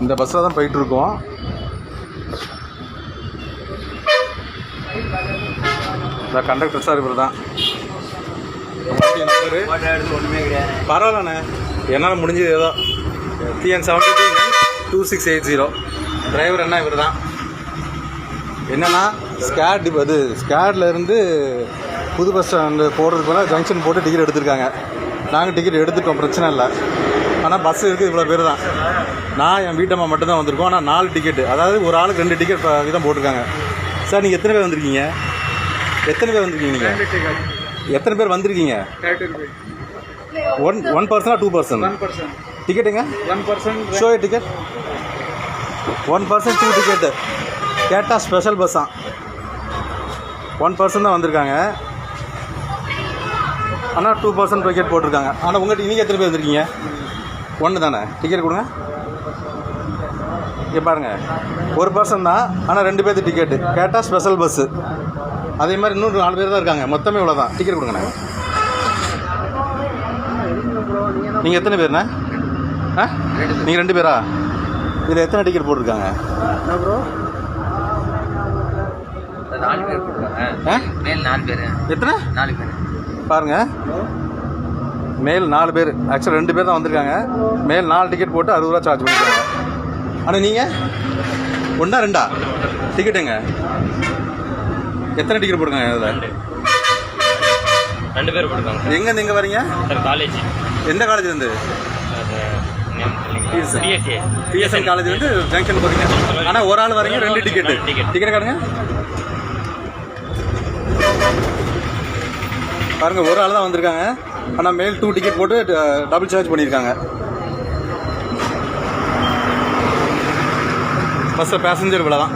இந்த பஸ்ஸில் தான் போயிட்டுருக்கோம். இந்த கண்டக்டர் சார் இவர் தான். நம்பரு பரவாயில்லண்ணே, என்னால் முடிஞ்சது ஏதோ. TN722680. டிரைவர் என்ன இவர் தான். என்னென்னா ஸ்கேட்லேருந்து புது பஸ் ஸ்டாண்டு போடுறதுக்கு போல ஜங்ஷன் போட்டு டிக்கெட் எடுத்திருக்காங்க. நாங்கள் டிக்கெட் எடுத்துட்டோம், பிரச்சனை இல்லை. ஆனால் பஸ் இருக்குது இவ்வளோ பேர் தான். நான் என் வீட்டம்மா மட்டும் தான் வந்திருக்கோம். ஆனால் 4 டிக்கெட்டு, அதாவது ஒரு ஆளுக்கு 2 டிக்கெட் விதம் போட்டிருக்காங்க. சார் நீங்கள் எத்தனை பேர் வந்திருக்கீங்க? நீங்கள் எத்தனை பேர் வந்திருக்கீங்க? ஒன் பர்சனா 2 பர்சன்? டிக்கெட்டுங்க 1 person. Show ticket 1 person 2 ticket. கேட்டால் ஸ்பெஷல் பஸ்ஸாக 1 பர்சன் தான் வந்திருக்காங்க. ஆனால் 2 பர்சன்ட் டிக்கெட் போட்டிருக்காங்க. ஆனால் உங்கள்கிட்ட நீங்கள் எத்தனை பேர் வந்திருக்கீங்க? 1 தானே. டிக்கெட் கொடுங்க. இங்கே பாருங்கள், 1 பர்சன் தான், ஆனால் 2 பேர்த்து டிக்கெட்டு. கேட்டால் ஸ்பெஷல் பஸ்ஸு. அதே மாதிரி இன்னொரு 4 பேர் தான் இருக்காங்க. மொத்தமே இவ்வளோ தான். டிக்கெட் கொடுங்கண்ணே. நீங்கள் எத்தனை பேர்ண்ணே? நீங்கள் 2 பேரா? இதில் எத்தனை டிக்கெட் போட்டிருக்காங்க? 4 பேர் போட்டிருக்காங்க. மேல் 4 பேர். எத்தனை? 4 பேர். பாருங்கள், மேல் 4 பேர். ஆக்சுவலாக 2 பேர் தான் வந்திருக்காங்க. மேல் 4 டிக்கெட் போட்டு 60 ரூபா சார்ஜ் பண்ணியிருக்காங்க. ஆனால் நீங்கள் 1 2 டிக்கெட்டுங்க. எத்தனை டிக்கெட் போட்டுருக்காங்க? இதில் 2 பேர் போட்டுருக்காங்க. எங்கேருந்து எங்கே வரீங்க? காலேஜ். எந்த காலேஜ்லேருந்து? பிஎஸ்என் காலேஜ்லேருந்து ஜங்ஷன் போகிறீங்க. ஆனால் ஒரு ஆள் வரீங்க, 2 டிக்கெட்டு. டிக்கெட் காட்டுங்க. பாருங்கள், ஒரு ஆள் தான் வந்திருக்காங்க. ஆனால் மேல் 2 டிக்கெட் போட்டு டபுள் சார்ஜ் பண்ணியிருக்காங்க. பஸ்ஸில் பேசஞ்சர் இவ்வளோ தான்.